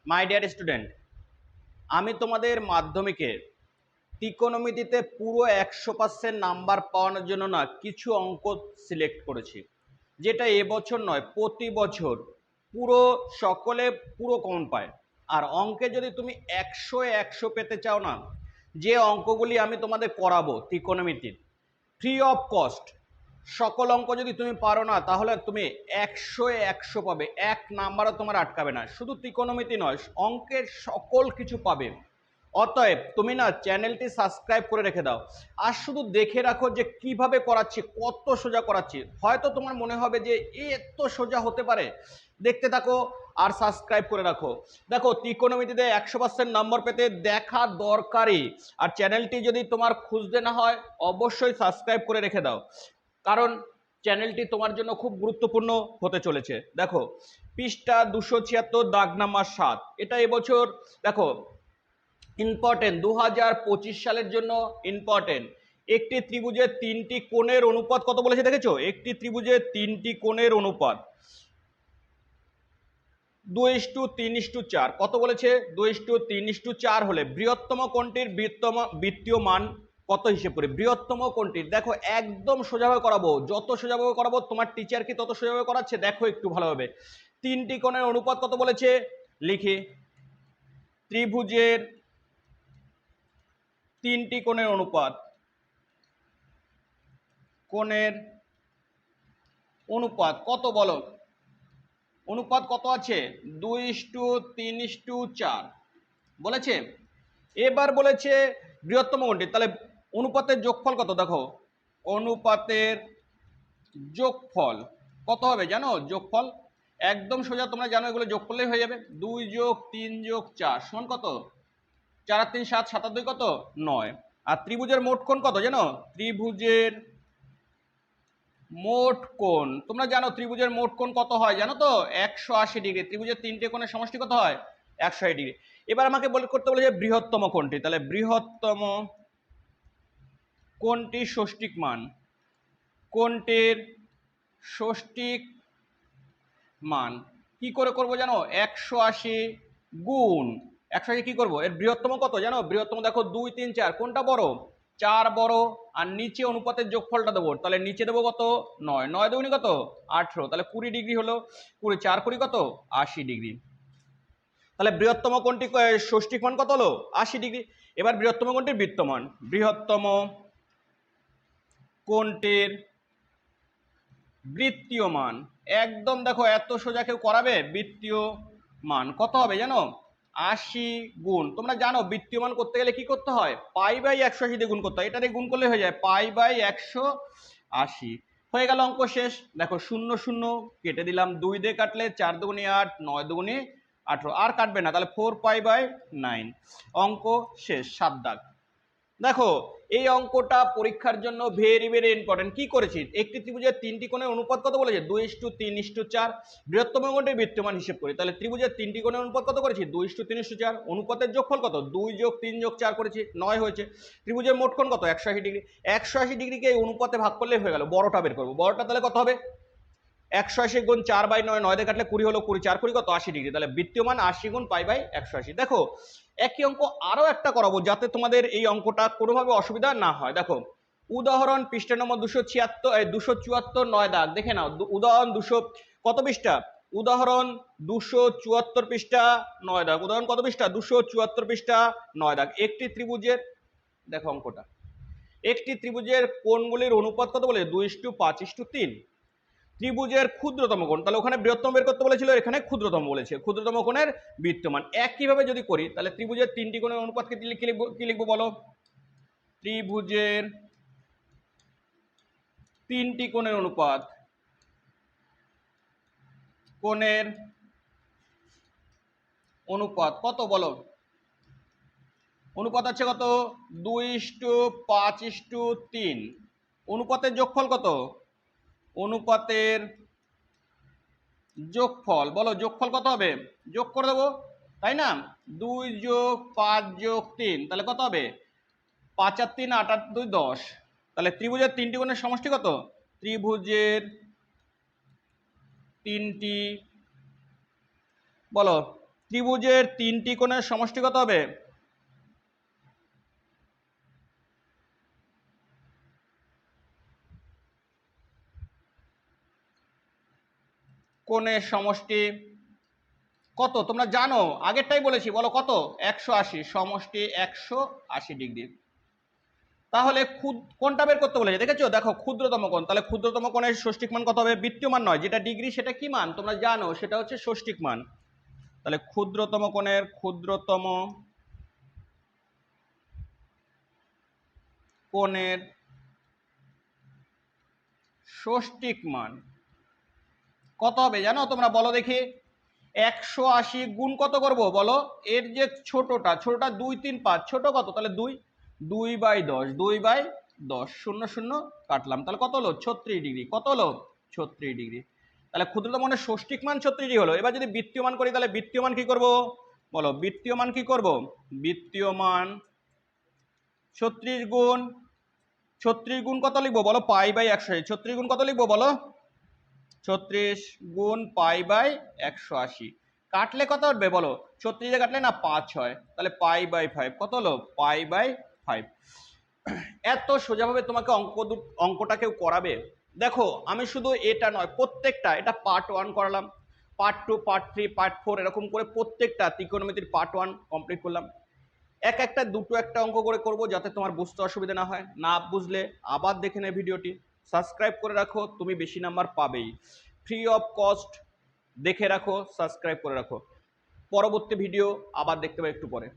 My dear student, আমি তোমাদের মাধ্যমিকের ত্রিকোণমিতিতে পুরো 100% নাম্বার পাওয়ানোর জন্য না কিছু অঙ্ক সিলেক্ট করেছি, যেটা এবছর নয় প্রতি বছর পুরো সকলে পুরো কমন পায়। আর অঙ্কে যদি তুমি 100-100 পেতে চাও না, যে অঙ্কগুলি আমি তোমাদের করাবো ত্রিকোণমিতির ফ্রি অফ কস্ট, সকল অঙ্ক যদি তুমি পারো না তাহলে তুমি 100-100 পাবে, এক নাম্বারও তোমার আটকাবে না। শুধু ত্রিকোণমিতি নয়, অঙ্কের সকল কিছু পাবে। অতএব তুমি না চ্যানেলটি সাবস্ক্রাইব করে রেখে দাও, আর শুধু দেখে রাখো যে কিভাবে করাচ্ছি, কত সোজা করাচ্ছি। হয়তো তোমার মনে হবে যে এত সোজা হতে পারে, দেখতে থাকো আর সাবস্ক্রাইব করে রাখো। দেখো ত্রিকোণমিতিতে 100% নম্বর পেতে দেখা দরকারই, আর চ্যানেলটি যদি তোমার খুঁজতে না হয় অবশ্যই সাবস্ক্রাইব করে রেখে দাও, কারণ চ্যানেলটি তোমার জন্য খুব গুরুত্বপূর্ণ হতে চলেছে। দেখো পৃষ্ঠা 276 দাগ নাম্বার 7, এটা এবছর দেখো ইম্পর্টেন্ট, 2025 সালের জন্য ইম্পর্টেন্ট। একটি ত্রিভুজের তিনটি কোণের অনুপাত কত বলেছে দেখেছো? একটি ত্রিভুজের তিনটি কোণের অনুপাত 2:3:4 কত বলেছে? 2:3:4 হলে বৃহত্তম কোণটির বৃত্তীয় মান কত হিসেব করে? বৃহত্তম কোণটির, দেখো একদম সোজাভাবে করাবো, যত সোজাভাবে করাবো তোমার টিচার কি তত সোজাভাবে করাচ্ছে, দেখো একটু ভালোভাবে। তিনটি কোণের অনুপাত কত বলেছে লিখি, ত্রিভুজের তিনটি কোণের অনুপাত, কোণের অনুপাত কত বলো? অনুপাত কত আছে? 2:3:4 বলেছে। এবার বলেছে বৃহত্তম কোণটি, তাহলে অনুপাতের যোগফল কত? দেখো অনুপাতের যোগফল কত হবে জানো? যোগফল একদম সোজা, তোমরা জানো এগুলো যোগ করলেই হয়ে যাবে। 2+3+4 সমান কত? 4 আর 3 7, 7 আর 2 কত? 9। আর ত্রিভুজের মোট কোণ কত জানো? ত্রিভুজের মোট কোণ, তোমরা জানো ত্রিভুজের মোট কোণ কত হয় জানো তো? 180 ডিগ্রি। ত্রিভুজের তিনটে কোণের সমষ্টি কত হয়? 180 ডিগ্রি। এবার আমাকে করতে বলে যে বৃহত্তম কোণটি, তাহলে বৃহত্তম কোণটির ষষ্ঠিক মান, কোণটির ষষ্ঠিক মান কি করে করব জানো? 180 গুণ 180 কি করব? এর বৃহত্তম কত জানো? বৃহত্তম দেখো 2 3 4, কোনটা বড়? 4 বড়। আর নিচে অনুপাতের যোগফলটা দেবো, তাহলে নিচে দেবো কত? 9, 9 দুগুণে কত? 18, তাহলে 20 ডিগ্রি হলো। 20 4 20 কত? 80 ডিগ্রি। তাহলে বৃহত্তম কোণটি ষষ্ঠিক মান কত হলো? 80 ডিগ্রি। এবার বৃহত্তম কোণটির বৃত্তমান, বৃহত্তম কোণটির বৃত্তীয় মান, একদম দেখো এত সোজা কেউ করাবে? বৃত্তীয় মান কত হবে জানো? 80 গুণ, তোমরা জানো বৃত্তীয় মান করতে গেলে কি করতে হয়? পাই/180 দিয়ে গুণ করতে হয়, এটা দিয়ে গুণ করলে হয়ে যায় পাই/180। হয়ে গেল, অঙ্ক শেষ। দেখো 0 0 কেটে দিলাম, 2 দিয়ে কাটলে 4 দুগুণে 8, 9 দুগুণে 18, আর কাটবে না, তাহলে 4π/9। অঙ্ক শেষ, 7 দাগ। দেখো এই অঙ্কটা পরীক্ষার জন্য ভেরি ভেরি ইম্পর্টেন্ট। কি করেছি? একটি ত্রিভুজের তিনটি কোণের অনুপাত কত বলেছে? 2:3:4। বৃহত্তম কোণটির বৃত্তমান হিসেব করি, তাহলে ত্রিভুজের তিনটি কোণের অনুপাত কত করেছি? 2:3:4। অনুপাতের যোগফল কত? 2+3+4 করেছি, 9 হয়েছে। ত্রিভুজের মোট কোণ কত? 180 ডিগ্রি। 180 ডিগ্রিকে এই অনুপাতে ভাগ করলে হয়ে গেল। বড়টা বের করবো, বড়টা তাহলে কত হবে? 180 গুণ 4/9, 9 দিয়ে কাটলে 20 হলো, 20 4 20 কত? 80 ডিগ্রি। তাহলে বৃত্তীয় মান 80 গুণ পাই/180। দেখো একই অঙ্ক আরো একটা করাবো, যাতে তোমাদের এই অঙ্কটা কোনোভাবে অসুবিধা না হয়। দেখো উদাহরণ পৃষ্ঠা নম্বর 274 9 দাগ, দেখে নাও। উদাহরণ 200 কত পৃষ্ঠা? উদাহরণ 274 পৃষ্ঠা 9 দাগ। উদাহরণ কত পৃষ্ঠা? 274 পৃষ্ঠা 9 দাগ। একটি ত্রিভুজের, দেখো অঙ্কটা, একটি ত্রিভুজের কোণগুলির অনুপাত কত বলে? 2:5:3। ত্রিভুজের ক্ষুদ্রতম কোণ, তাহলে ওখানে বৃহত্তম বের করতে বলেছিল, এখানে ক্ষুদ্রতম বলেছে। ক্ষুদ্রতম কোণের বৃত্তমান একইভাবে যদি করি, তাহলে ত্রিভুজের তিনটি কোণের অনুপাতকে কি লিখবো বলো? ত্রিভুজের তিনটি কোণের অনুপাত, কোণের অনুপাত কত বলো? অনুপাত আছে কত? 2:5:3। অনুপাতের যোগফল কত? অনুপাতের যোগফল বলো, যোগফল কত হবে? যোগ করে দেবো, তাই না? 2+5+3, তাহলে কত হবে? 5 আর 3 8 আর 2 10। তাহলে ত্রিভুজের তিনটি কোণের সমষ্টি কত? ত্রিভুজের তিনটি বলো ত্রিভুজের 3টি কোণের সমষ্টি কত হবে? কোণের সমষ্টি কত তোমরা জানো, আগেরটাই বলেছি, বলো কত? 180, সমষ্টি 180 ডিগ্রি। তাহলে কোণটা বের করতে বলেছে, দেখেছো? দেখো ক্ষুদ্রতম কোণ, তাহলে ক্ষুদ্রতম কোণের ষষ্ঠিক মান কত হবে? বৃত্তীয় মান নয়, যেটা ডিগ্রি সেটা কি মান তোমরা জানো, সেটা হচ্ছে ষষ্ঠিক মান। তাহলে ক্ষুদ্রতম কোণের ষষ্ঠিক মান কত হবে জানো তোমরা? বলো দেখি। 180 গুণ কত করব বলো? এর যে ছোটটা 2, 3, 5, ছোট কত? তাহলে 2, 2/10, 2/10, 0 0 কাটলাম, তাহলে কত হলো? 36 ডিগ্রি। কত হলো? 36 ডিগ্রি। তাহলে ক্ষুদ্রতম কোণের ষষ্ঠিক মান 36 ডিগ্রি হলো। এবার যদি বৃত্তীয় মান করি, তাহলে বৃত্তীয় মান কি করব বলো? বৃত্তীয় মান কি করব? বৃত্তীয় মান 36 গুণ কত লিখবো বলো? π/180। 36 গুণ কত লিখবো বলো? 36 গুণ π/180। কাটলে কত উঠবে বলো? 36 কাটলে না 5 হয়, তাহলে π/5 কত হলো? π/5। এত সোজাভাবে তোমাকে অঙ্কটা কেউ করাবে? দেখো আমি শুধু এটা নয়, প্রত্যেকটা, এটা পার্ট 1 করালাম, পার্ট 2, পার্ট 3, পার্ট 4, এরকম করে প্রত্যেকটা ত্রিকোণমিতির পার্ট 1 কমপ্লিট করলাম। একটা দুটো একটা অঙ্ক করে করব, যাতে তোমার বুঝতে অসুবিধা না হয়। না বুঝলে আবার দেখে নে ভিডিওটি, সাবস্ক্রাইব করে রাখো, তুমি বেশি নাম্বার পাবেই। ফ্রি অফ কস্ট দেখে রাখো, সাবস্ক্রাইব করে রাখো। পরবর্তী ভিডিও আবার দেখতে পাবে একটু পরে।